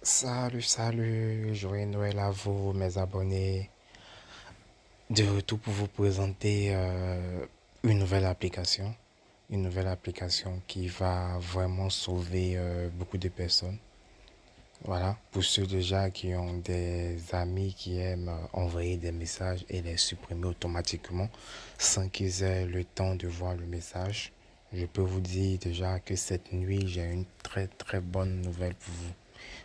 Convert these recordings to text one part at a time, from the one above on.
Joyeux Noël à vous, mes abonnés. De retour pour vous présenter une nouvelle application qui va vraiment sauver beaucoup de personnes. Voilà, pour ceux déjà qui ont des amis qui aiment envoyer des messages et les supprimer automatiquement sans qu'ils aient le temps de voir le message. Je peux vous dire déjà que cette nuit, j'ai une très bonne nouvelle pour vous.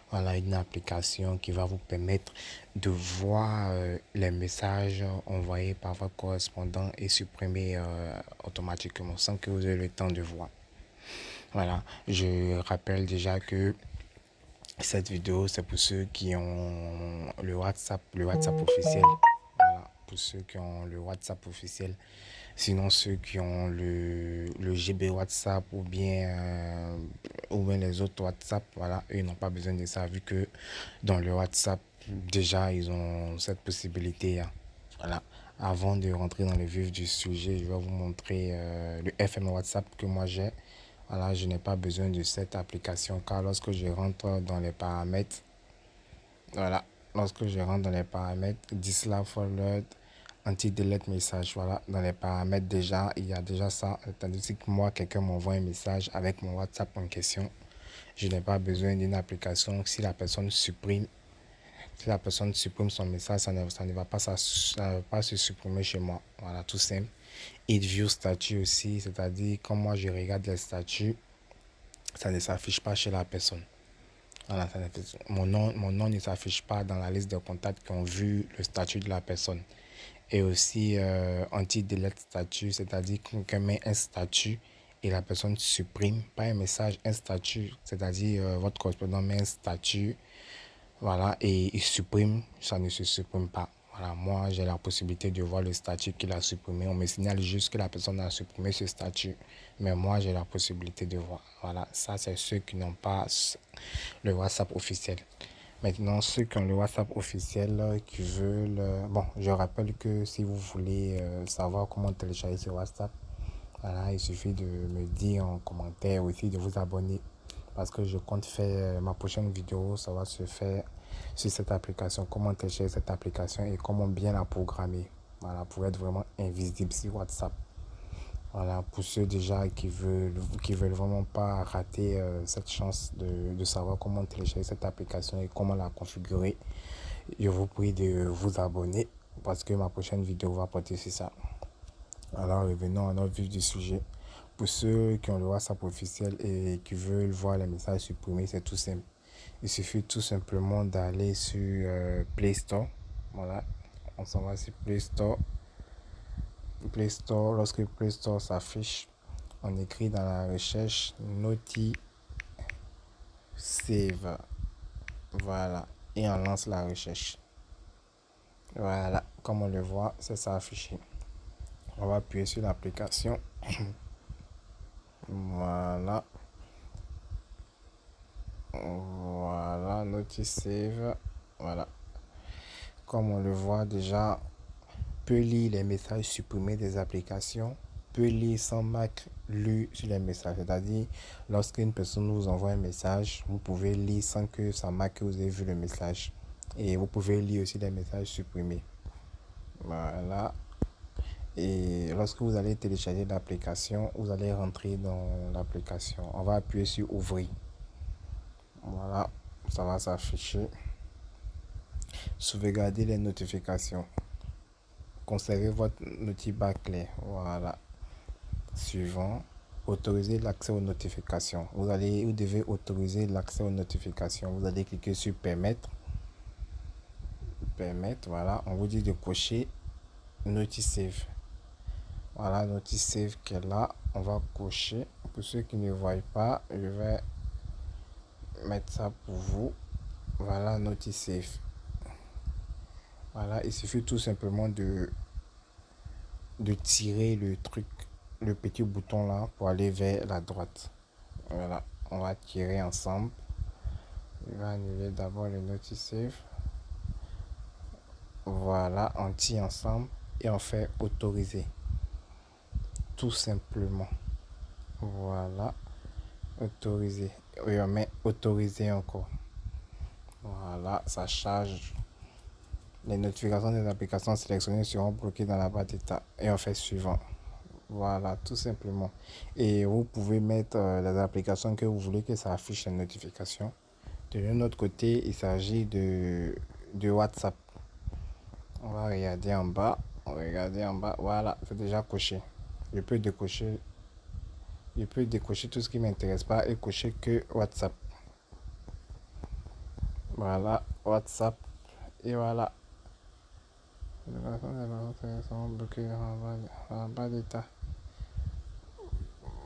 Voilà une application qui va vous permettre de voir les messages envoyés par votre correspondant et supprimés automatiquement sans que vous ayez le temps de voir. Voilà, je rappelle déjà que cette vidéo, c'est pour ceux qui ont le WhatsApp officiel. Voilà, pour ceux qui ont le WhatsApp officiel. Sinon, ceux qui ont le GB WhatsApp ou bien les autres WhatsApp, voilà, eux n'ont pas besoin de ça vu que dans le WhatsApp, déjà, ils ont cette possibilité, hein. Voilà. Avant de rentrer dans le vif du sujet, je vais vous montrer le FM WhatsApp que moi j'ai. Voilà, je n'ai pas besoin de cette application car lorsque je rentre dans les paramètres, voilà, lorsque je rentre dans les paramètres, Dislike Forward, Anti-Delete Message, voilà, dans les paramètres déjà, il y a déjà ça. Tandis que moi, quelqu'un m'envoie un message avec mon WhatsApp en question, je n'ai pas besoin d'une application. Si la personne supprime son message, ça ne va pas, ça va pas se supprimer chez moi. Voilà, tout simple. Et view statut aussi, c'est-à-dire quand moi je regarde les statuts, ça ne s'affiche pas chez la personne. Voilà, mon nom ne s'affiche pas dans la liste de contacts qui ont vu le statut de la personne. Et aussi anti-delete statut, c'est-à-dire que quelqu'un met un statut et la personne supprime, pas un message, un statut, c'est-à-dire votre correspondant met un statut, voilà, et il supprime, ça ne se supprime pas. Voilà, moi j'ai la possibilité de voir le statut qu'il a supprimé. On me signale juste que la personne a supprimé ce statut, mais moi j'ai la possibilité de voir. Voilà, ça c'est ceux qui n'ont pas le WhatsApp officiel. Maintenant, ceux qui ont le WhatsApp officiel, qui veulent... bon, je rappelle que si vous voulez savoir comment télécharger ce WhatsApp, voilà, il suffit de me dire en commentaire aussi de vous abonner. Parce que je compte faire ma prochaine vidéo, ça va se faire sur cette application, comment télécharger cette application et comment bien la programmer. Voilà, pour être vraiment invisible sur WhatsApp. Voilà, pour ceux déjà qui veulent vraiment pas rater cette chance de savoir comment télécharger cette application et comment la configurer, je vous prie de vous abonner parce que ma prochaine vidéo va porter sur ça. Alors revenons à notre vif du sujet. Pour ceux qui ont le WhatsApp officiel et qui veulent voir les messages supprimés, c'est tout simple. Il suffit tout simplement d'aller sur Play Store. Voilà, on s'en va sur Play Store. Play Store, lorsque Play Store s'affiche, on écrit dans la recherche Noti Save. Voilà, et on lance la recherche. Voilà, comme on le voit, c'est ça affiché. On va appuyer sur l'application. Voilà. Voilà, Notice Save. Voilà. Comme on le voit déjà, peut lire les messages supprimés des applications, peut lire sans marque lu sur les messages. C'est-à-dire, lorsqu'une personne vous envoie un message, vous pouvez lire sans que ça marque que vous avez vu le message. Et vous pouvez lire aussi les messages supprimés. Voilà. Et lorsque vous allez télécharger l'application, vous allez rentrer dans l'application. On va appuyer sur ouvrir. Voilà, ça va s'afficher. Sauvegarder les notifications. Conservez votre outil clair. Voilà. Suivant. Autoriser l'accès aux notifications. Vous devez autoriser l'accès aux notifications. Vous allez cliquer sur permettre. Permettre, voilà. On vous dit de cocher Notice Save. Voilà, Notice Save qui est là. On va cocher. Pour ceux qui ne voient pas, je vais mettre ça pour vous. Voilà, Notice Save. Voilà, il suffit tout simplement de tirer le truc, le petit bouton là pour aller vers la droite. Voilà, on va tirer ensemble. Je vais annuler d'abord le Notice Save. Voilà, on tire ensemble et on fait autoriser. Tout simplement. Voilà, autoriser. Et on met autoriser encore. Voilà, ça charge. Les notifications des applications sélectionnées seront bloquées dans la barre d'état. Et on fait suivant. Voilà, tout simplement. Et vous pouvez mettre les applications que vous voulez que ça affiche les notifications. De l'autre côté, il s'agit de WhatsApp. On va regarder en bas. On va regarder en bas. Voilà, c'est déjà coché. Je peux décocher. Je peux décocher tout ce qui ne m'intéresse pas et cocher que WhatsApp. Voilà, WhatsApp. Et voilà. Bloqué en bas d'état.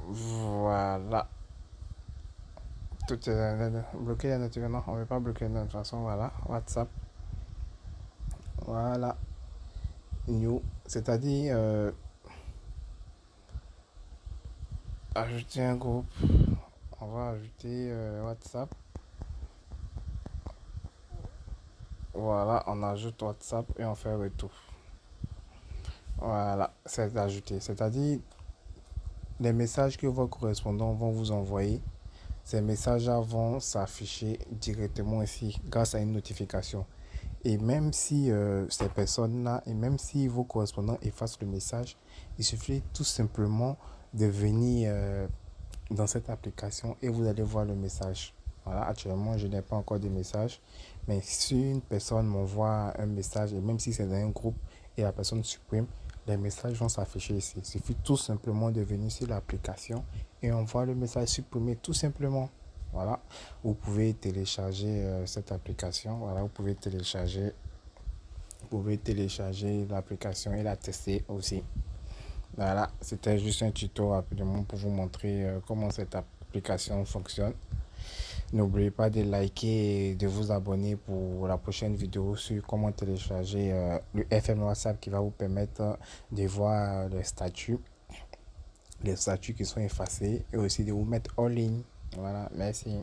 Voilà. Tout est bloqué les notifications. Non, on ne veut pas bloquer de toute façon. Voilà, WhatsApp. Voilà. New. C'est-à-dire ajouter un groupe. On va ajouter WhatsApp. Voilà, on ajoute WhatsApp et on fait retour. Voilà, c'est ajouté. C'est-à-dire, les messages que vos correspondants vont vous envoyer, ces messages-là vont s'afficher directement ici grâce à une notification. Et même si ces personnes-là, et même si vos correspondants effacent le message, il suffit tout simplement de venir dans cette application et vous allez voir le message. Voilà, actuellement, je n'ai pas encore de message, mais si une personne m'envoie un message, et même si c'est dans un groupe et la personne supprime, les messages vont s'afficher ici. Il suffit tout simplement de venir sur l'application et on voit le message supprimé tout simplement. Voilà, vous pouvez télécharger cette application. Voilà, vous pouvez télécharger l'application et la tester aussi. Voilà, c'était juste un tuto rapidement pour vous montrer comment cette application fonctionne. N'oubliez pas de liker et de vous abonner pour la prochaine vidéo sur comment télécharger le FM WhatsApp qui va vous permettre de voir les statuts qui sont effacés et aussi de vous mettre en ligne. Voilà, merci.